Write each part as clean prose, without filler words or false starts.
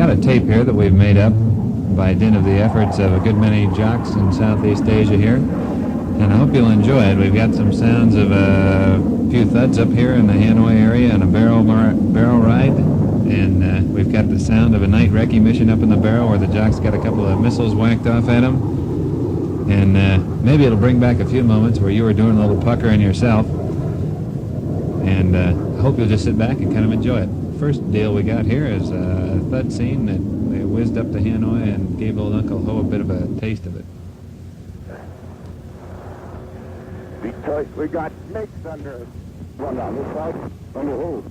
got a tape here that we've made up by dint of the efforts of a good many jocks in Southeast Asia here, and I hope you'll enjoy it. We've got some sounds of a few thuds up here in the Hanoi area and a barrel ride, and we've got the sound of a night recce mission up in the barrel where the jocks got a couple of missiles whacked off at them, and maybe it'll bring back a few moments where you were doing a little puckering yourself, and I hope you'll just sit back and kind of enjoy it. First deal we got here is a thud scene that they whizzed up to Hanoi and gave old Uncle Ho a bit of a taste of it. Detroit, we got MiGs under us. One on this side. Under who?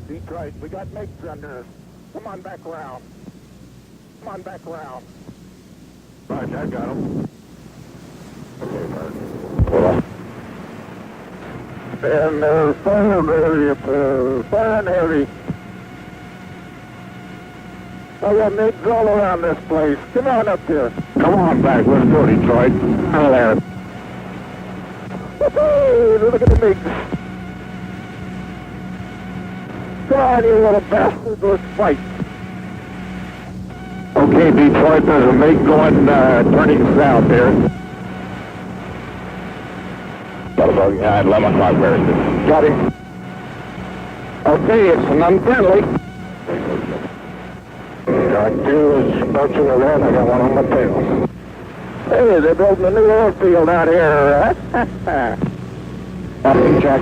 Detroit, we got MiGs under us. Come on back around. Come on back around. Right, I got him. Okay, Mark. And fire and heavy. I got MiGs all around this place. Come on up here. Come on back. Let's go, Detroit. Hello there. Hey, look at the MiGs. Come on, you little bastards. Let's fight. Okay, Detroit, there's a MiG going, turning south there. Yeah, at 11 o'clock, where is it? Got him. Okay, it's an unfriendly. Got two is approaching the red. I got one on my tail. Hey, they're building a new airfield out here. Check.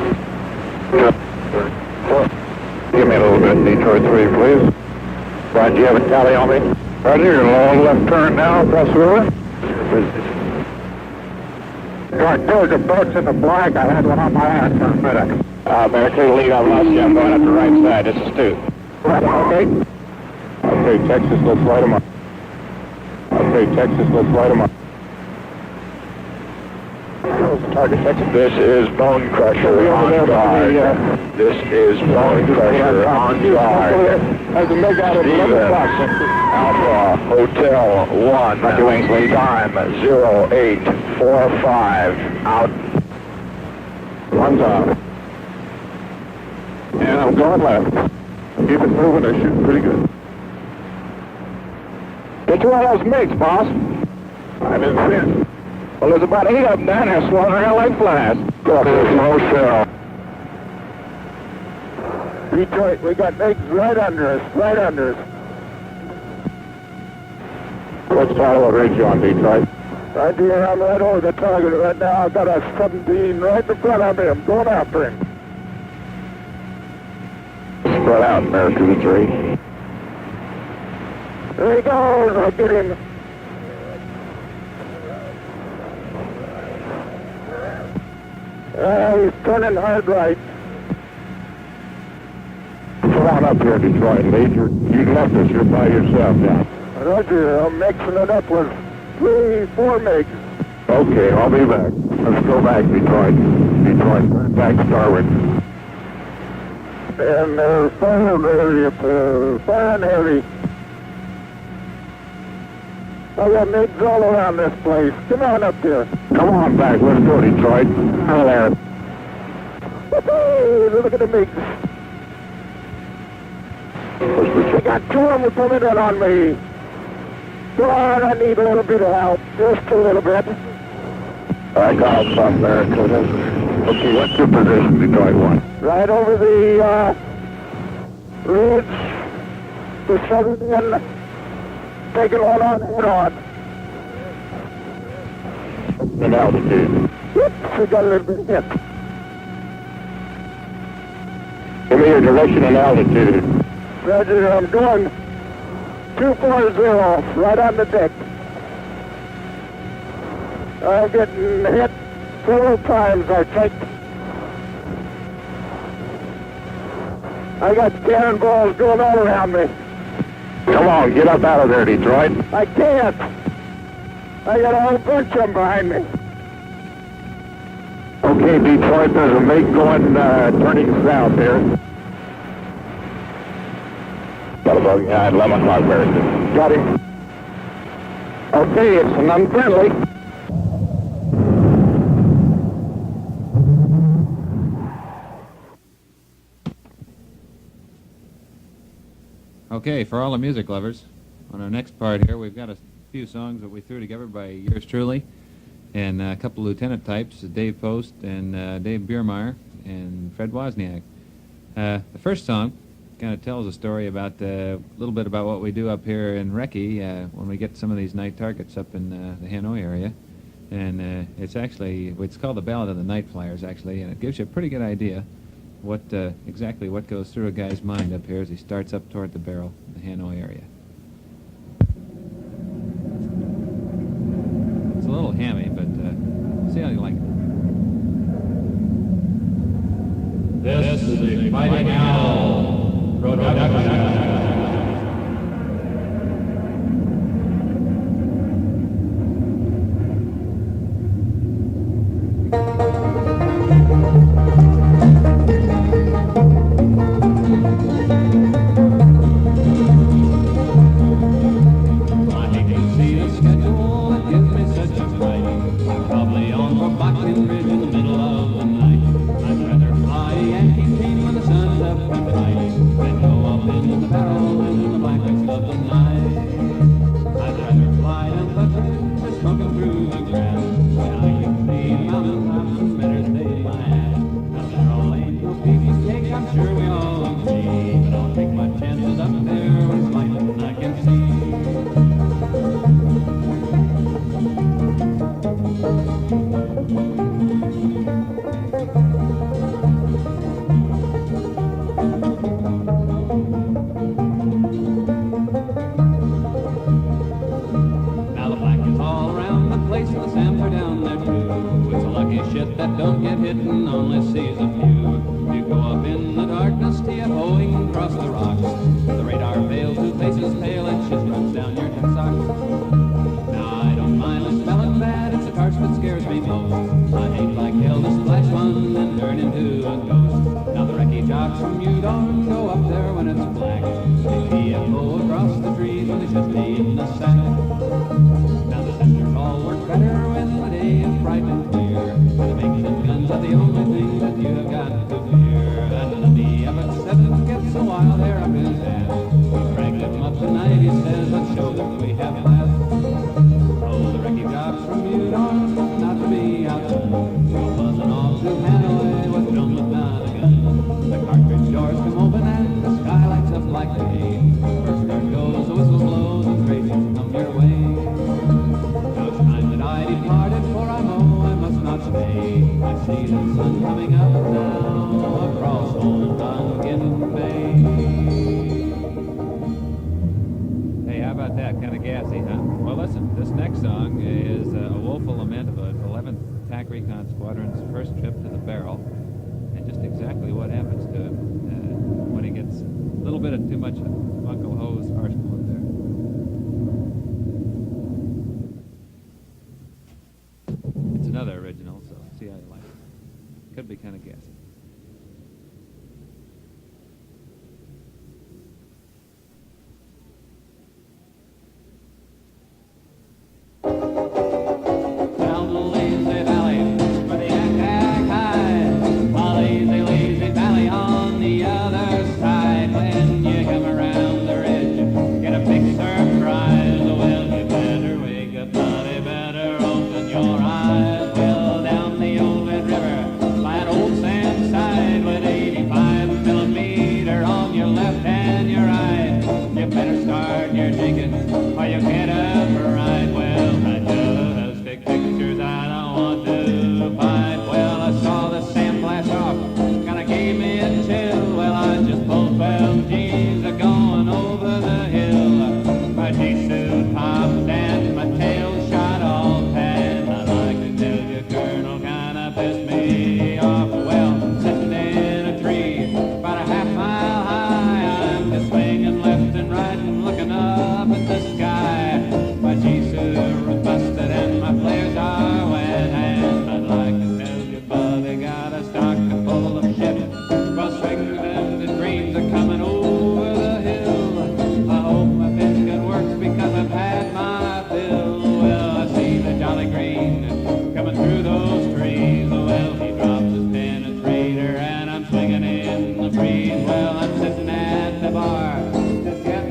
Give me a little bit, Detroit 3, please. Brian, do you have a tally on me? Right here, long left turn now, across the river. Detroit 2 is approaching the black. I had one on my ass for a minute. American lead, I've lost you. I'm going up the right side. This is 2. Okay. Okay, Texas, let's light them up. Okay, Texas, let's light them up. Target Texas. This is Bone Crusher on guard. This is Bone Crusher on guard. Steven, Alpha, Hotel 1, time 0845, out. One's off. And I'm going left. Keep it moving, they're shooting pretty good. Get one of those MiGs, boss. I'm in fin. Well, there's about 8 of them down there swarming around like flies. There's no cell. Detroit, we got MiGs right under us, right under us. What's the ridge on, Detroit? Right here, I'm right over the target right now. I've got a 17 right in front of me. I'm going after him. Spread out, American 3. There he goes, I'll get him. He's turning hard right. Come on up here, Detroit. Major, you left us. You're by yourself now. Roger, I'm mixing it up with 3, 4 MiGs. Okay, I'll be back. Let's go back, Detroit. Detroit, back starboard. And fire and heavy. I got MiGs all around this place. Come on up here. Come on back. Let's go, Detroit. Hello there. Hey, look at the MiGs. I got 2 of them coming in on me. Go on, I need a little bit of help. Just a little bit. I got South America. Okay, what's your position, Detroit 1? Right over the ridge. The southern end. Taking one on head on. In altitude. Oops, we got a little bit hit. Give me your direction and altitude. Roger, I'm going 240, right on the deck. I'm getting hit several times, I think. I got cannonballs going all around me. Come on, get up out of there, Detroit. I can't. I got a whole bunch of them behind me. Okay, Detroit, there's a MiG going, turning south there. Yeah, at 11 o'clock, where is it? Got him. Okay, it's an unfriendly. Okay, for all the music lovers, on our next part here, we've got a few songs that we threw together by yours truly, and a couple lieutenant types, Dave Post and Dave Biermeyer and Fred Wozniak. The first song kind of tells a story about a little bit about what we do up here in Recce when we get some of these night targets up in the Hanoi area. And it's called the Ballad of the Night Flyers, actually, and it gives you a pretty good idea exactly what goes through a guy's mind up here as he starts up toward the barrel in the Hanoi area. It's a little hammy, but see how you like it. This is the Fighting Owl production. From Udorn, go up there when it's black. Take the FO across the trees when they should be in the sack. Now the sensors all work better when the day is bright and clear. The makeshift guns are the only thing that you have got to fear. And the FX7 gets a wild hair up his ass. We drag them up tonight, he says, let's show them we have laughs. Oh, the wrecky jobs from Udorn, not to be outdone. Go buzzing off to Hanoi with drums without a gun. The cartridge doors come open and the sky lights up like day. First guard goes, the whistle blows, and gracious come your way. Now it's time that I departed, for I know I must not stay. I see the sun coming up now across old Tonkin Bay. Hey, how about that? Kind of gassy, huh? Well, listen, this next song is a woeful lament of an 11th Tac Recon Squadron's first trip to the barrel. Just exactly what happens to him when he gets a little bit of too much Uncle Ho's arsenal in there. It's another original, so see how you like it. Could be kind of gassy. Well, I'm sitting at the bar, just getting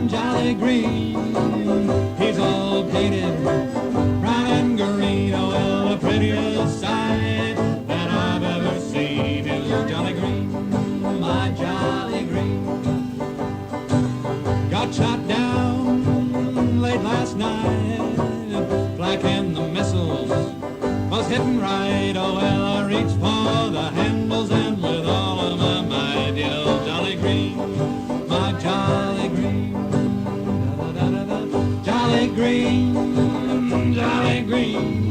jolly green. He's all painted brown and green. Oh, well, the prettiest sight that I've ever seen is jolly green, my jolly green. Got shot down late last night, flak and the missiles was hitting right. Oh, well, I reached for the handles and with all of my might yelled jolly green, my jolly green. Jolly green, jolly green.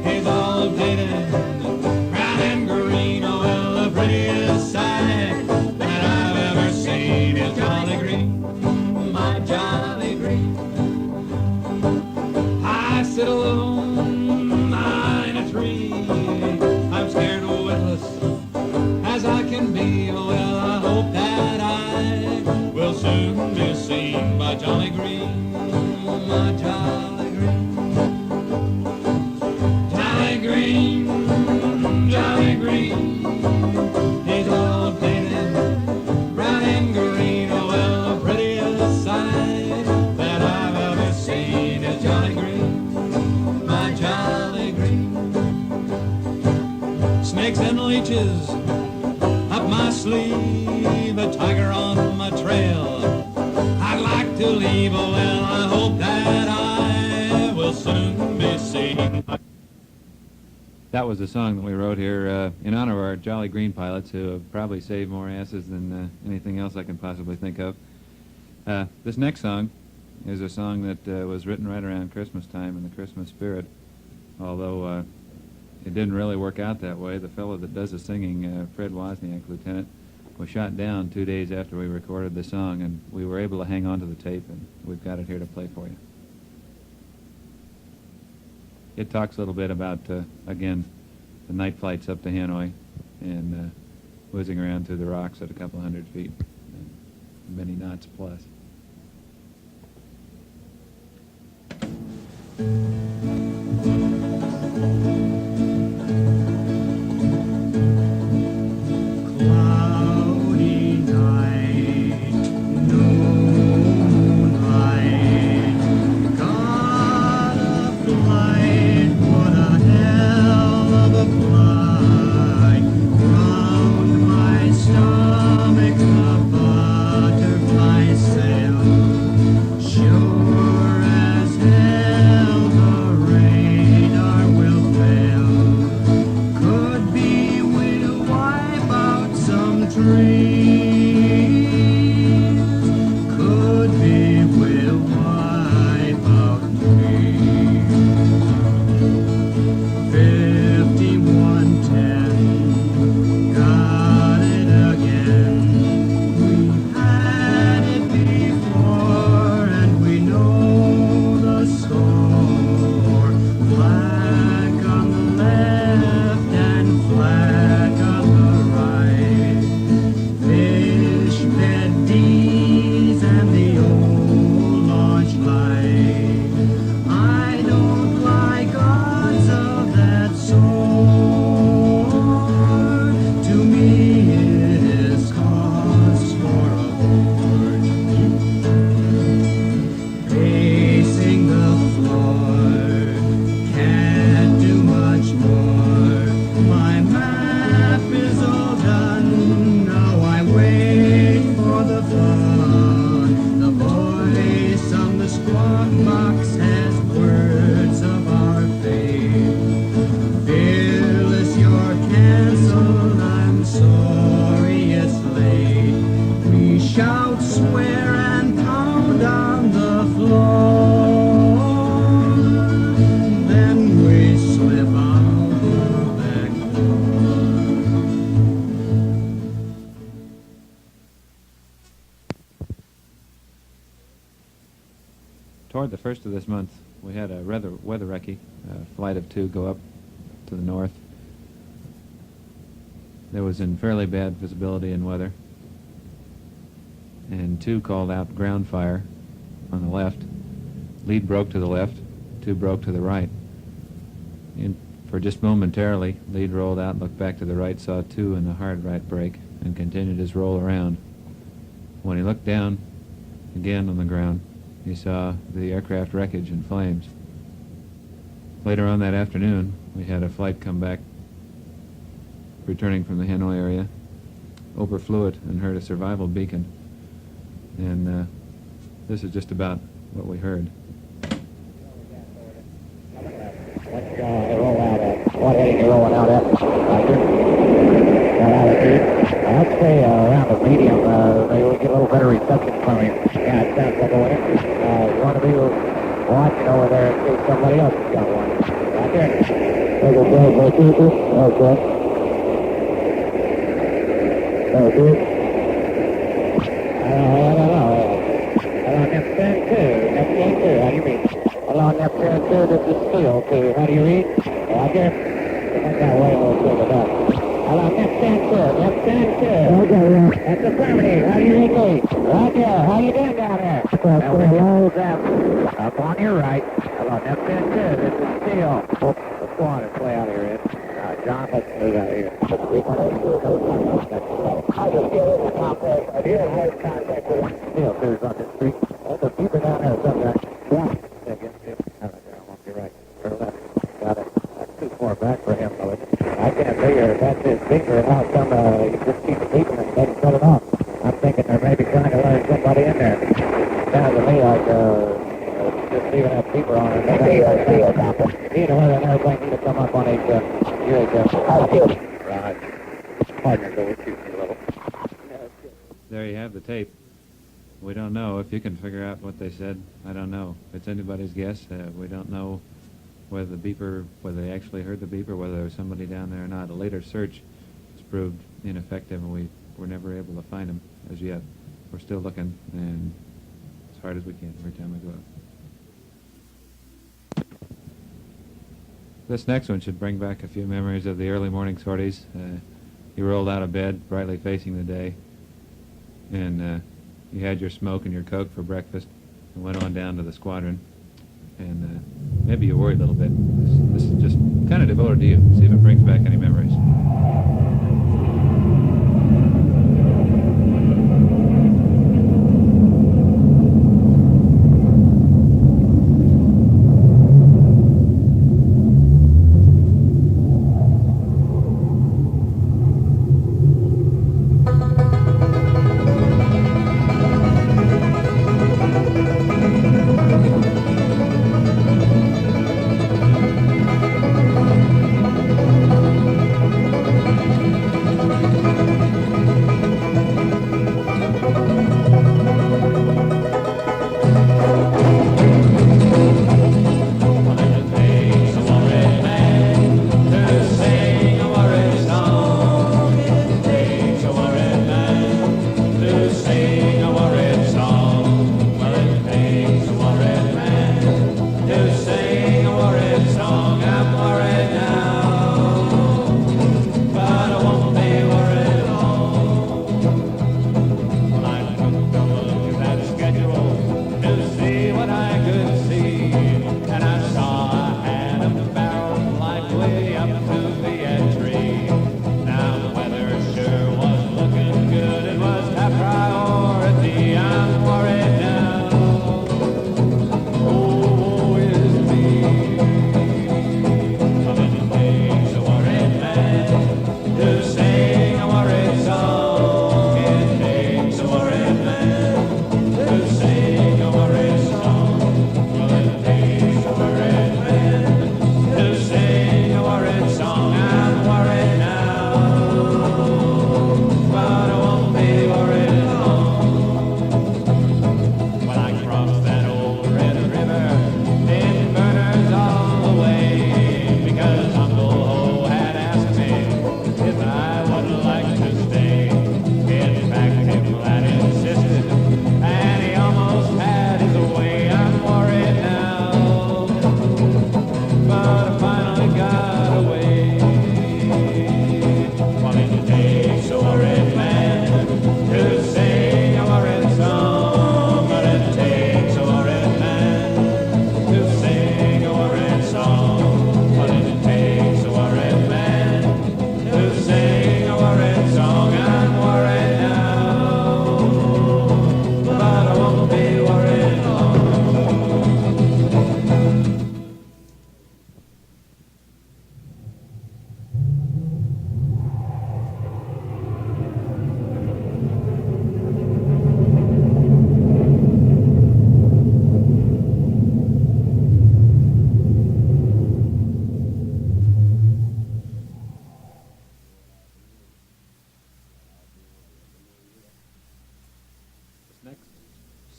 He's all painted brown and green. Oh, well, the prettiest sight that I've ever seen is jolly green, my jolly green. I sit alone in a tree. I'm scared witless as I can be. Oh, well, I hope that I will soon be seen by jolly green, my jolly green. Jolly green, jolly green. He's all painted brown and green. Oh, well, the prettiest sight that I've ever seen is jolly green, my jolly green. Snakes and leeches up my sleeve, a tiger on my trail I'd like to leave. Oh, well, I hope that I will soon be seen. That was a song that we wrote here in honor of our Jolly Green pilots, who have probably saved more asses than anything else I can possibly think of. This next song is a song that was written right around Christmas time in the Christmas spirit, although it didn't really work out that way. The fellow that does the singing, Fred Wozniak, Lieutenant, was shot down 2 days after we recorded the song, and we were able to hang on to the tape, and we've got it here to play for you. It talks a little bit about, again, the night flights up to Hanoi and whizzing around through the rocks at a couple hundred feet, and many knots plus. Cloudy night, no moonlight, got a flight, what a hell of a flight, round my stomach a butterfly sail, sure as hell the radar will fail, could be we'll wipe out some trees, could be we'll wipe out trees. 5110, got it again. We've had it before and we know the score. Flag on the left and flag on the right. Fish bed D's and the old launch light. I don't like odds of that sort. To me it is cause for a board. Pacing the floor, can't do much more. My map is all done, now I wait for the fun. The voice on the squawk box has words of our fate. Fearless, you're cancelled, I'm sorry it's late. We shout, swear, and pound on the floor. Then we slip out the back door. Toward the first of this month, we had a weather recce, a flight of 2 go up to the north. That was in fairly bad visibility and weather, and 2 called out ground fire on the left. Lead broke to the left, 2 broke to the right. For just momentarily, lead rolled out, looked back to the right, saw 2 in a hard right brake, and continued his roll around. When he looked down again on the ground, he saw the aircraft wreckage in flames. Later on that afternoon, we had a flight come back returning from the Hanoi area, overflew it and heard a survival beacon. And this is just about what we heard. Let's roll out at, what heading you rolling out at? I'd say around the medium, maybe we'll get a little better reception from you. Yeah, it sounds like a winner. You want to be watching over there and see somebody else has got one. Right there. Okay. Okay. I don't know. Hello, Neptune 2. How do you read? Hello, Neptune 2, this is Steel 2. How do you read? Roger. That's that way, we'll take it up. Hello, Neptune 2. Okay, that's affirmative. How do you read me? Roger. How you doing down there? Hello, up on your right. Hello, Neptune 2, this is Steel. Let's go on and play out here, Ed. John, let's move out here. I just feel it in the complex. I did have contact with him. Steel 2's on the street. There's a beeper down there, what's up, guy? Yeah. Against him. I'm on your right. Or left. Got it. That's too far back for him, though. I can't figure if that's his beeper and how come you just keep the beeper and doesn't cut it off. I'm thinking they're maybe trying to let somebody in there. Sounds to me like just leaving that beeper on it. Either way, that airplane need to come up on UHF. Right. Partners over shooting a little. There you have the tape. We don't know if you can figure out what they said. I don't know. It's anybody's guess. We don't know whether they actually heard the beeper, whether there was somebody down there or not. A later search has proved ineffective, and we were never able to find them as yet. We're still looking, and as hard as we can every time we go out. This next one should bring back a few memories of the early morning sorties. You rolled out of bed, brightly facing the day, and you had your smoke and your Coke for breakfast and went on down to the Sqaudron. And maybe you worried a little bit. This is just kind of devoted to you. See if it brings back any memories.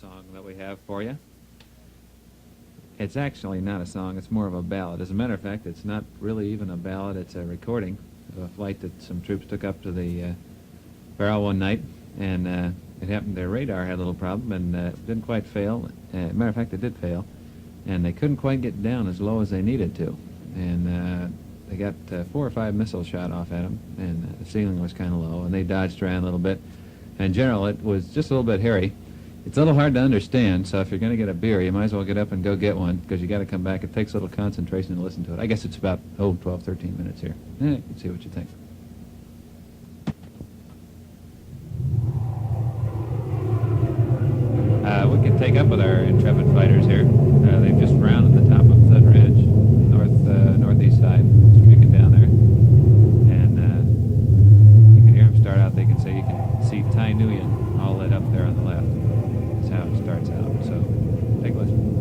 song that we have for you. It's actually not a song, it's more of a ballad. As a matter of fact, it's not really even a ballad, it's a recording of a flight that some troops took up to the barrel one night, and it happened their radar had a little problem, and it didn't quite fail. Matter of fact, it did fail, and they couldn't quite get down as low as they needed to. And they got 4 or 5 missiles shot off at them, and the ceiling was kind of low, and they dodged around a little bit. In general, it was just a little bit hairy. It's a little hard to understand, so if you're going to get a beer, you might as well get up and go get one, because you got to come back. It takes a little concentration to listen to it. I guess it's about, 12, 13 minutes here. You can see what you think. We can take up with our intrepid fighters here. They've just rounded the top of Thud Ridge, northeast side, streaking down there. And you can hear them start out. They can say you can see Tai Nguyen all lit up there on the left. That's how it starts out. So take a listen.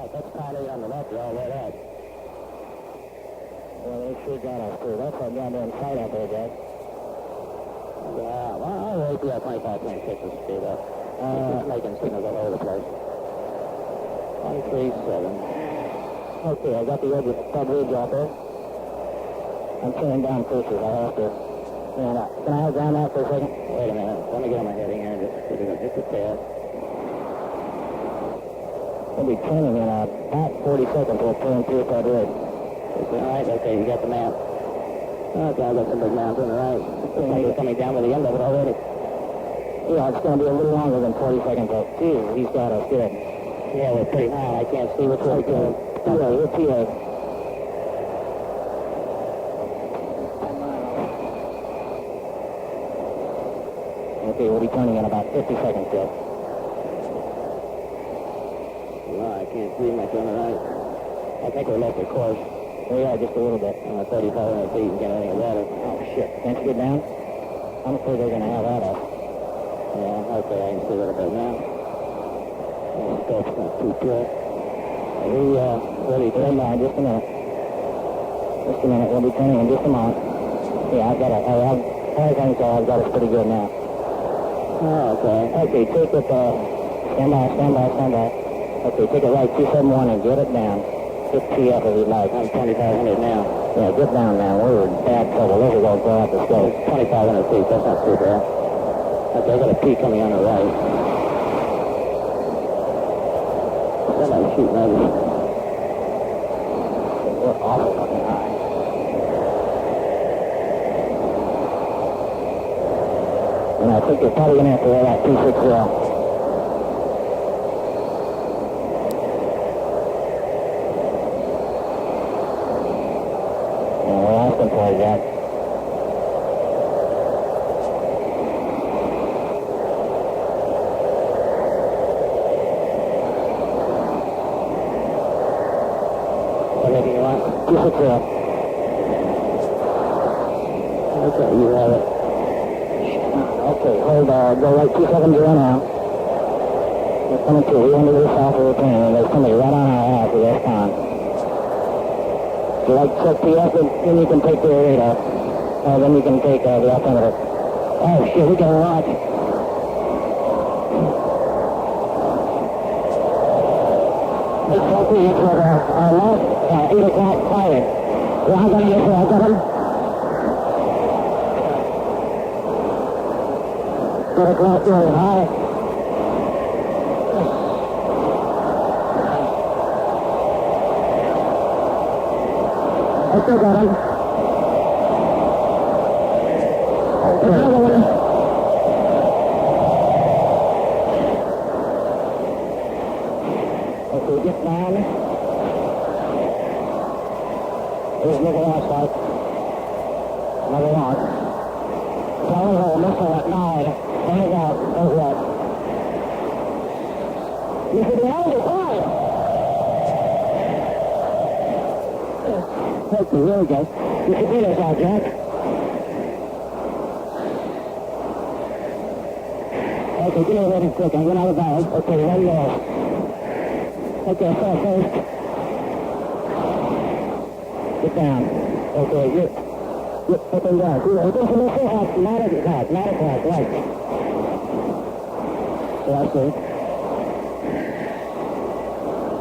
That's Tai Nguyen on the left, all lit up. Well, they sure got us too. That's our goddamn sight out there, Jack. Yeah, well, I'll wait till 25, 26 is speed up. It's making signals all over the place. 137. Okay, I got the edge of Thud Ridge out there. I'm turning down pushes. I have to. Can I hold down that for a second? Wait a minute. Let me get on my heading here. Just a tail. We'll be turning in about 40 seconds. We'll turn through Thud Ridge. All right, okay, you got the map. Okay, I got some big mountain, all right. You're coming down to the end of it already. Yeah, it's going to be a little longer than 40 seconds, though. Geez, he's got us good. Yeah, we're pretty high. I can't see which way to go. We're PA. Okay, we'll be turning in about 50 seconds, Joe. Well, I can't see much on the right. I think we're left of course. We are just a little bit. 3,500 feet and get anything better. Oh, shit. Can't you get down? I'm afraid they're going to have that up. Yeah, okay, I can see a little bit now. The scope's not too good. We'll be turning on just a minute. Just a minute. We'll be turning in just a moment. Yeah, I've got it. I think I've got it pretty good now. Oh, okay. Okay, take it, stand by. Okay, take it right 271 and get it down. Just tee up if you'd like. I'm 2,500 now. Yeah, get down now. We're in bad trouble. This is going to go out the scope. 2,500 feet. That's not too bad. Okay, I got a P coming on the right. Somebody's shooting over. We're awful fucking high. And I think you're probably going to have to wear that 260. Like that. Whatever you want. 260. Okay, you have it. Okay, hold go right 270 now. We're coming to the end of the south of the plane, and there's somebody right on our ass with this time. You like check PF, then you can take the radar. Then you can take the altimeter. Oh shit, we got a watch. It's okay for our last 8 o'clock pilot. Yeah, I'm gonna get there, I got him. 8 o'clock really high. I still got him. Another one. Okay, get down. There's another launch light. Another launch. Solid hole, missile at 9. Hands out. Goes left. You should be out of fire. Okay, here we go. You can beat us out, Jack. Okay, get it ready quick. I'm going out of bounds. Okay, ready to go. Okay, fall first. Get down. Okay, get up and down. See, open to the full up, not at right. Yeah, I see.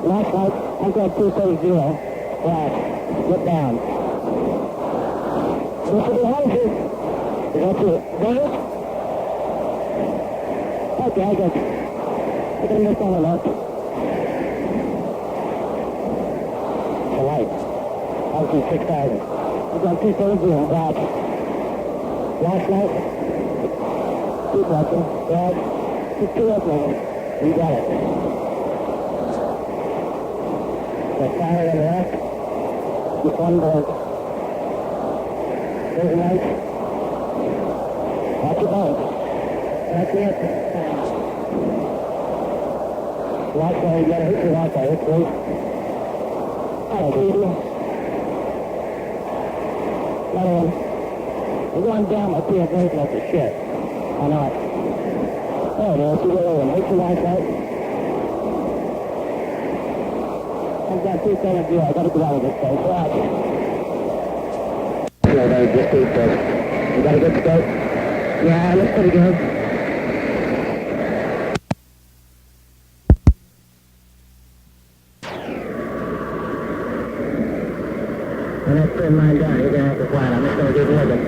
Last light, I'm going 230. Right. Get down. This will be 100. That's it. There? Okay, I got you. I'm going to miss on the left. The light. I'll do 6,000. I'm going 230. Right. Last light. Keep watching. Right. Just 2 up now. You got it. The fire on the left. Just 1 board. There's a light. Watch your boat. That's it. Watch there, you gotta hit your watch there, please. Alright, baby. Another one. We're going down up here, break like a shit. I know it. There it is, you go over and hit your watch out. I've got 270, I gotta get out of this place. Right. Yeah, they just keep this. You got a good scope? Yeah, it looks pretty good. And that's trim line down. You're going to have to fly it. I'm just going to give you a look.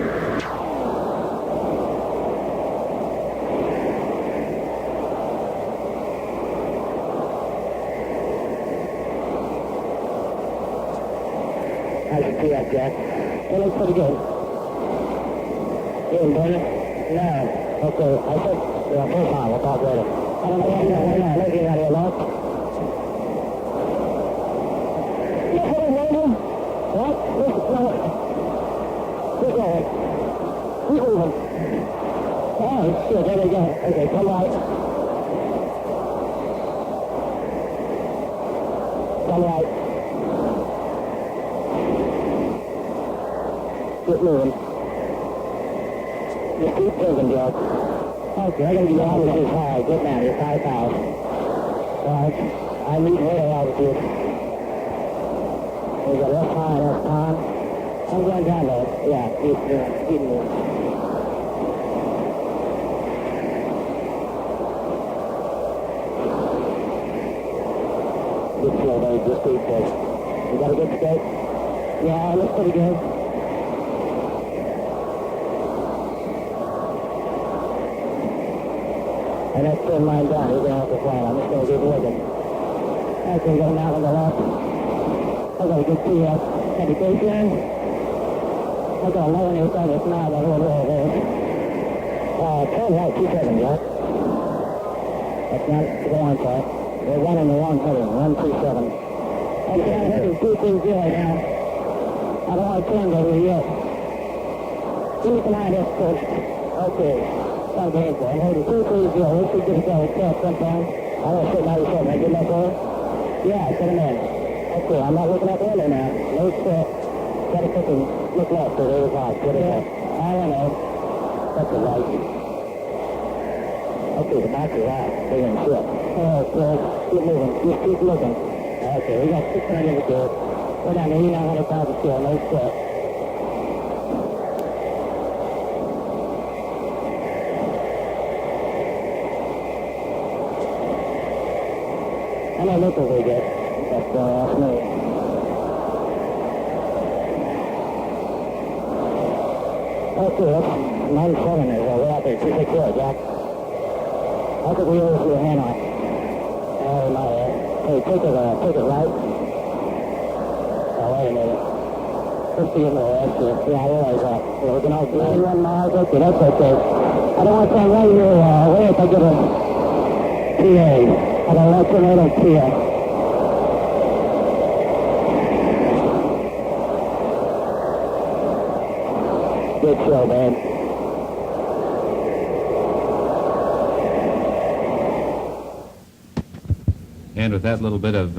How's your TF, Jack? It looks pretty good. You didn't burn it? No. Okay, I said, yeah, full power. We'll talk later. I don't know why you're not looking at it, Lord. What? Keep going. Keep moving. Oh, shit, there we go. Okay, come right. Come right. Keep moving. Just keep moving, Joe. Okay, I gotta get out of this high. Get down, it's high power. Alright, I need more altitude. We got left high, left on. I'm going down there. Yeah, keep moving. Good slow, babe. Just keep this. You got a good scope? Yeah, it looks pretty good. And that's trim line down. You're going to have to fly it. I'm just going to keep working. Okay, going down on the left. I got a good TF indication. I got a low on your side. It's not that over there. Turn right, 27, Jack. That's not the wrong side. We're running the wrong heading, 137. Okay, I'm heading 230 now. I don't want to turn over yet. Give me some eye this first. Okay. I'm going for it. I'm heading 230. Let's see if it's got sometime. I'm going to sit 97. I get that there? Yeah, set him in. Okay, I'm not looking at the window now. No set. Got to look left, so there was off. What is that? I don't know. That's the right. Okay, the back is out. They're going to shit. Oh, good. Keep moving. Just keep looking. Okay, we got 600 in the field. We're down to 8,900,000 still. No set. I don't look over good. That's off me. Okay, that's 97 is we're out there, 264, Jack. I think we owe you a hand on. Oh, my, hey, take it right. Oh, wait a minute. Let's see if that's it. Yeah, I realize that. We're looking out 91 miles. Okay, that's okay. I don't want to stand right here. Wait if I get a PA. I don't like to know PA. Good show, man. And with that little bit of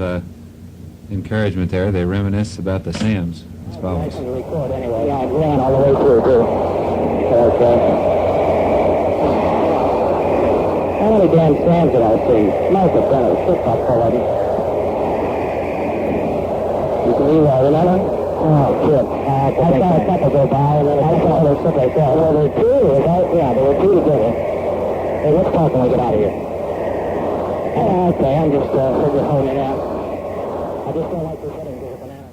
encouragement there, they reminisce about the SAMs as follows. Nice to record anyway. Yeah, it ran all the way through, too. Okay. How many damn SAMs did I see? Most of them are 6 up already. You can leave that, remember? Oh, shit. I saw a couple go by, and then I saw other stuff like that. Well, there were two, right? Yeah, there were two together. Hey, let's talk when we get out of here. Okay, I'm just figure holding out. I just don't like this heading to the banana.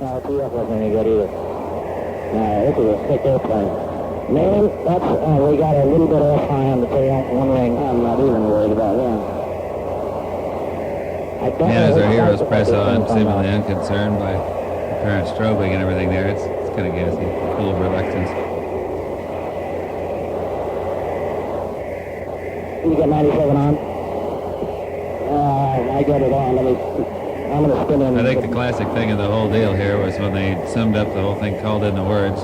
No, TF wasn't any good either. No, this is a sick airplane. Name, that's, we got a little bit of high on the tail, one ring. I'm not even worried about that. And as our heroes press on, seemingly unconcerned by the current strobing and everything there, it's kind of gassy, full of reluctance. You got 97 on? I got it on. I'm going to spin in. I think the classic thing of the whole deal here was when they summed up the whole thing, called in the words,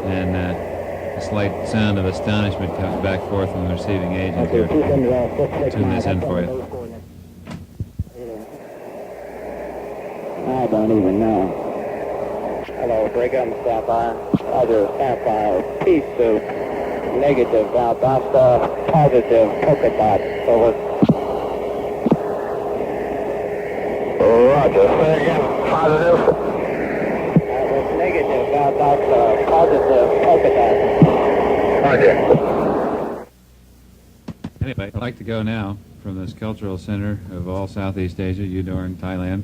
and a slight sound of astonishment comes back forth from the receiving agent here. Tune this in for you. I don't even know. Hello, break on Sapphire. Other Sapphire. Peace soup. Negative Valdosta. Positive polka dot. Over. Roger. Say again. Positive. That was negative Valdosta. Positive polka dot. Roger. Anyway, I'd like to go now from this cultural center of all Southeast Asia, Udorn, Thailand,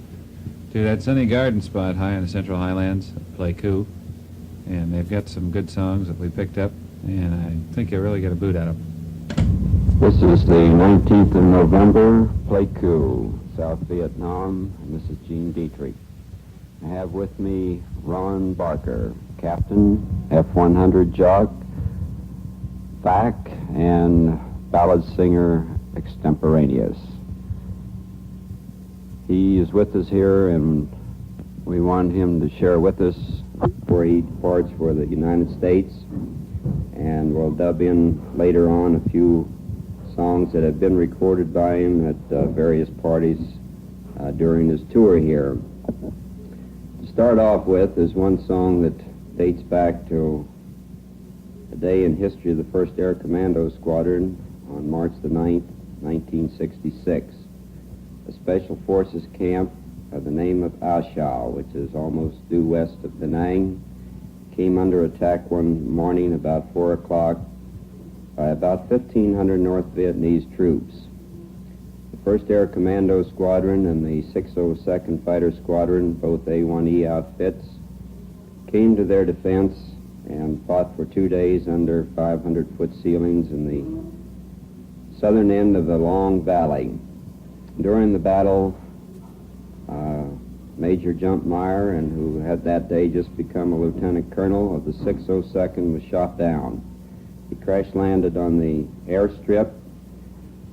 to that sunny garden spot high in the Central Highlands, Pleiku. And they've got some good songs that we picked up, and I think you'll really get a boot out of them. This is the 19th of November, Pleiku, South Vietnam, and this is Gene Dietrich. I have with me Ron Barker, Captain, F-100 Jock, FAC, and ballad singer extemporaneous. He is with us here, and we want him to share with us where he departs for the United States, and we'll dub in later on a few songs that have been recorded by him at various parties during his tour here. To start off with is one song that dates back to a day in history of the 1st Air Commando Squadron on March the 9th, 1966. A Special Forces camp by the name of Ashau, which is almost due west of Da Nang, came under attack one morning about 4 o'clock by about 1,500 North Vietnamese troops. The 1st Air Commando Squadron and the 602nd Fighter Squadron, both A-1E outfits, came to their defense and fought for 2 days under 500-foot ceilings in the southern end of the Long Valley. During the battle, Major Jumpmeyer, and who had that day just become a lieutenant colonel of the 602nd, was shot down. He crash-landed on the airstrip,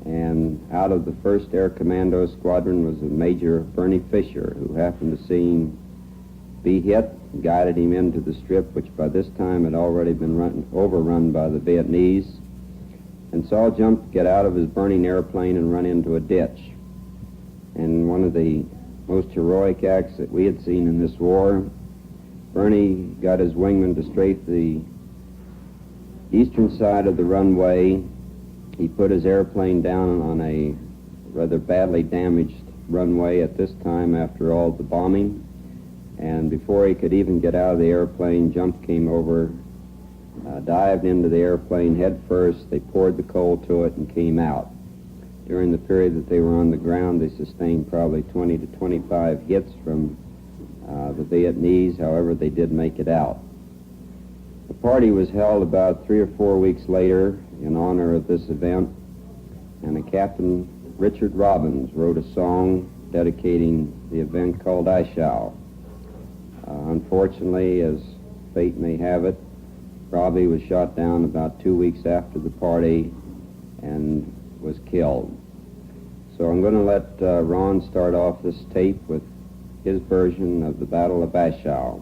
and out of the 1st Air Commando Squadron was a Major Bernie Fisher, who happened to see him be hit, guided him into the strip, which by this time had already been overrun by the Vietnamese, and saw Jump get out of his burning airplane and run into a ditch. And one of the most heroic acts that we had seen in this war, Bernie got his wingman to strafe the eastern side of the runway. He put his airplane down on a rather badly damaged runway at this time after all the bombing. And before he could even get out of the airplane, Jump came over, dived into the airplane head first. They poured the coal to it and came out. During the period that they were on the ground, they sustained probably 20 to 25 hits from the Vietnamese. However, they did make it out. The party was held about 3 or 4 weeks later in honor of this event, and a Captain Richard Robbins wrote a song dedicating the event called I Shall. Unfortunately, as fate may have it, Robbie was shot down about 2 weeks after the party and was killed. So I'm going to let Ron start off this tape with his version of the Battle of Ashau.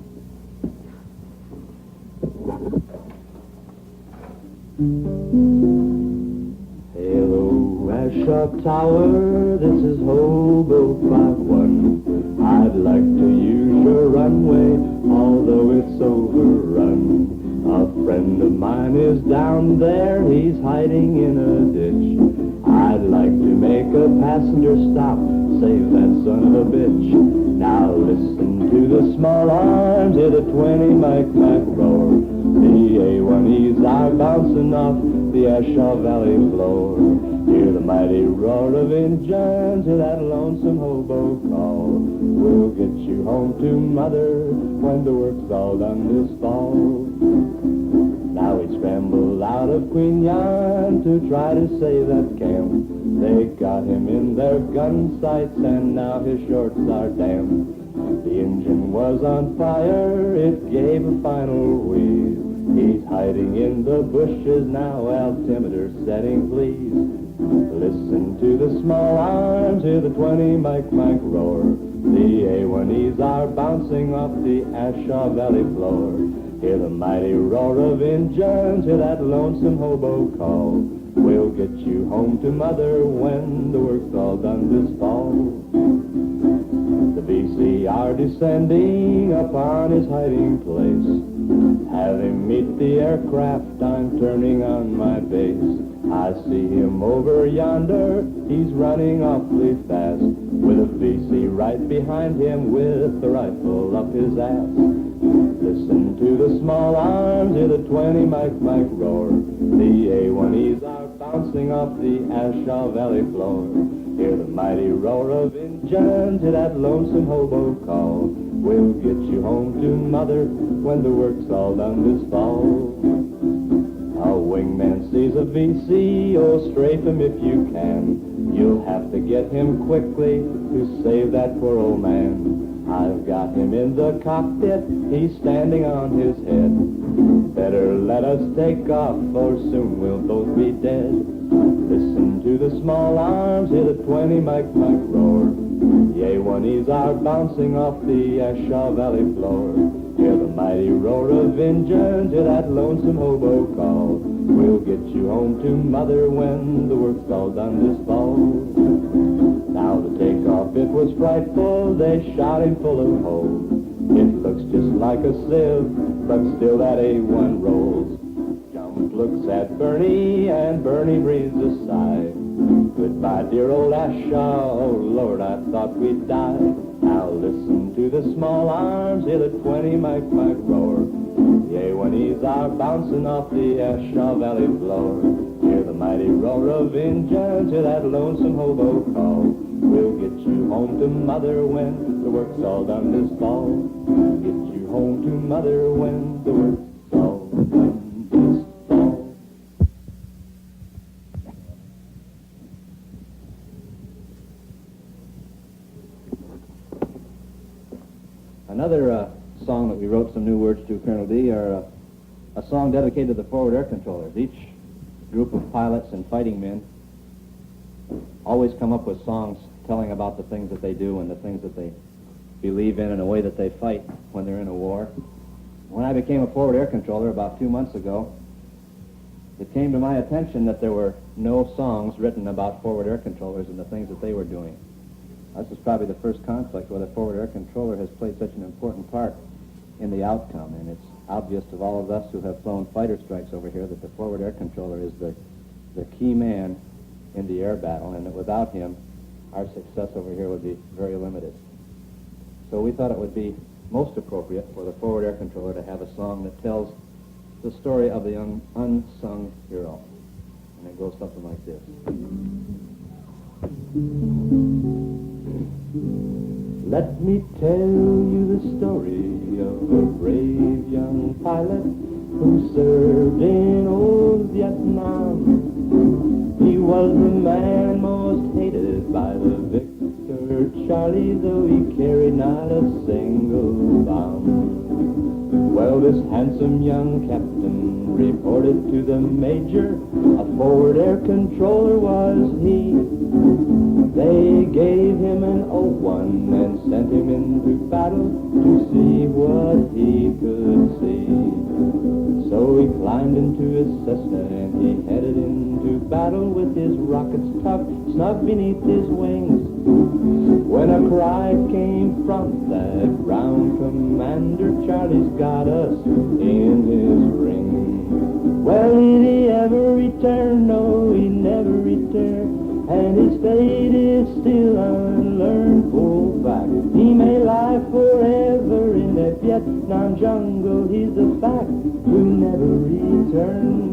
Hello, Ashau Tower, this is Hobo 5-1. I'd like to use your runway, although it's overrun. A friend of mine is down there, he's hiding in a ditch. I'd like to make make a passenger stop, save that son of a bitch. Now listen to the small arms, hear the 20 Mike roar. The A1Es are bouncing off the Ashaw Valley floor. Hear the mighty roar of engines, hear that lonesome hobo call. We'll get you home to mother when the work's all done this fall. Now he scrambled out of Queen Yan to try to save that camp. They got him in their gun sights and now his shorts are damp. The engine was on fire, it gave a final wheeze. He's hiding in the bushes now, altimeter setting please. Listen to the small arms, hear the 20 Mike roar. The A1Es are bouncing off the Ashaw Valley floor. Hear the mighty roar of engines, hear that lonesome hobo call. We'll get you home to mother when the work's all done this fall. The VC are descending upon his hiding place. Have him meet the aircraft, I'm turning on my base. I see him over yonder, he's running awfully fast, with a VC right behind him with the rifle up his ass. Listen to the small arms, hear the 20 Mike roar. The A1Es are bouncing off the Ashaw Valley floor. Hear the mighty roar of engines, hear that lonesome hobo call. We'll get you home to mother when the work's all done this fall. A wingman sees a VC, oh, strafe him if you can. You'll have to get him quickly to save that poor old man. I've got him in the cockpit, he's standing on his head. Better let us take off, or soon we'll both be dead. Listen to the small arms, hear the 20 Mike roar. The A1Es are bouncing off the Ashaw Valley floor. Hear the mighty roar of engines, hear that lonesome hobo call. We'll get you home to mother when the work's all done this fall. Now to take off it was frightful, they shot him full of holes. It looks just like a sieve, but still that A1 rolls. Jump looks at Bernie, and Bernie breathes a sigh. Goodbye, dear old Ashaw, oh Lord, I thought we'd die. Now listen to the small arms, hear the 20 Mike roar. The A1Es are bouncing off the Ashaw Valley floor. Hear the mighty roar of engines, hear that lonesome hobo call. We'll get you home to mother when the work's all done this fall. We'll get you home to mother when the work's all done this fall. Another song that we wrote some new words to, Colonel D, are a song dedicated to the forward air controllers. Each group of pilots and fighting men always come up with songs telling about the things that they do and the things that they believe in and the way that they fight when they're in a war. When I became a forward air controller about 2 months ago, it came to my attention that there were no songs written about forward air controllers and the things that they were doing. This is probably the first conflict where the forward air controller has played such an important part in the outcome, and it's obvious to all of us who have flown fighter strikes over here that the forward air controller is the key man in the air battle, and that without him, our success over here would be very limited. So we thought it would be most appropriate for the forward air controller to have a song that tells the story of the unsung hero. And it goes something like this. Let me tell you the story of a brave young pilot who served in old Vietnam. He was the man most hated by the victor Charlie, though he carried not a single bomb. Well, this handsome young captain reported to the major, a forward air controller was he. They gave him an 01 and sent him into battle to see what he could see. So he climbed into his Cessna and he headed into battle with his rockets tucked snug beneath his wings. When a cry came from that ground commander, Charlie's got us in his ring. Well, did he ever return? No, he never returned. And and his fate is still unlearned. Poor old fact, he may lie forever in that Vietnam jungle. He's a fact who'll never return.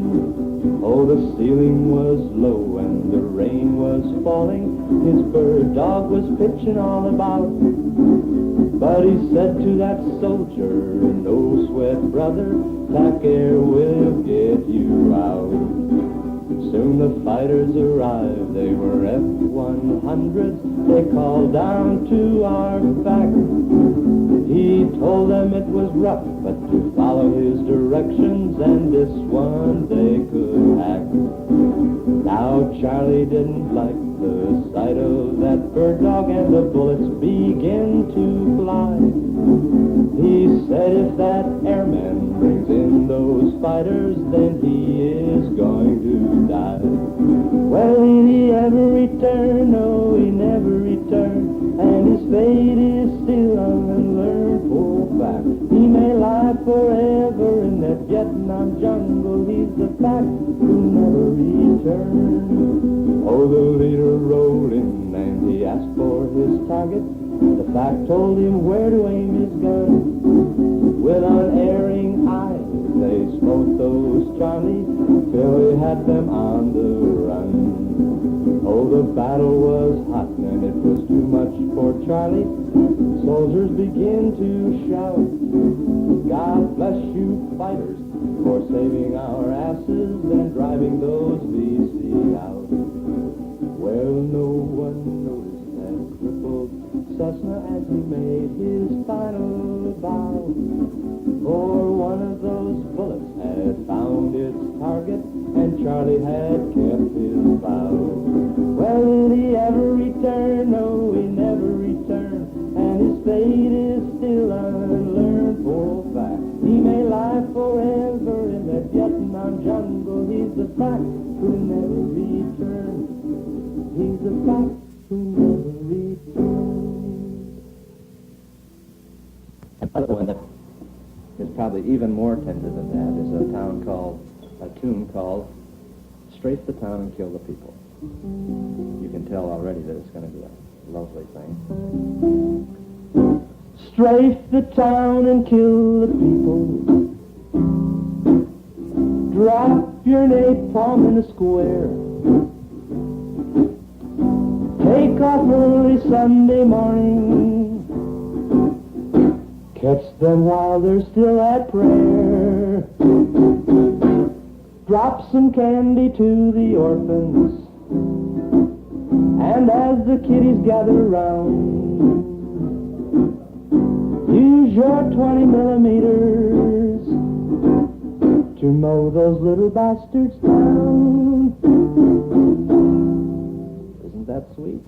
Oh, the ceiling was low and the rain was falling. His bird dog was pitching all about. But he said to that soldier, no sweat, brother, Tac Air will get you out. Soon the fighters arrived, they were F-100s. They called down to our fact. He told them it was rough, but to follow his directions, and this one they could hack. Now Charlie didn't like the sight of that bird dog, and the bullets began to fly. He said if that airman brings in those fighters, then he is going to die. Well, did he ever return? No, he never returned, and his fate is still unlearned. Poor fact, he may lie forever in that Vietnam jungle. He's the fact who'll never return. Oh, the leader rode in and he asked for his target. The fact told him where to aim his gun. With unerring eyes, they smote those Charlie till he had them on the run. Oh, the battle was hot and it was too much for Charlie. Soldiers begin to shout, God bless you fighters for saving our asses and driving those VC out. Well, no one noticed that crippled Cessna as he made his final bow. For one of those bullets had found its target, and Charlie had kept his vow. Well, did he ever return? No, he never returned, and his fate is still unlearned. Poor fact, he may lie forever in that Vietnam jungle. He's the fact who never returned. He's the fact who never returned. Another one that is probably even more tender than that is a tune called Strafe the Town and Kill the People. You can tell already that it's going to be a lovely thing. Strafe the town and kill the people. Drop your napalm in the square. Take off early Sunday morning. Catch them while they're still at prayer. Drop some candy to the orphans. And as the kiddies gather round, use your 20 millimeters to mow those little bastards down. Isn't that sweet?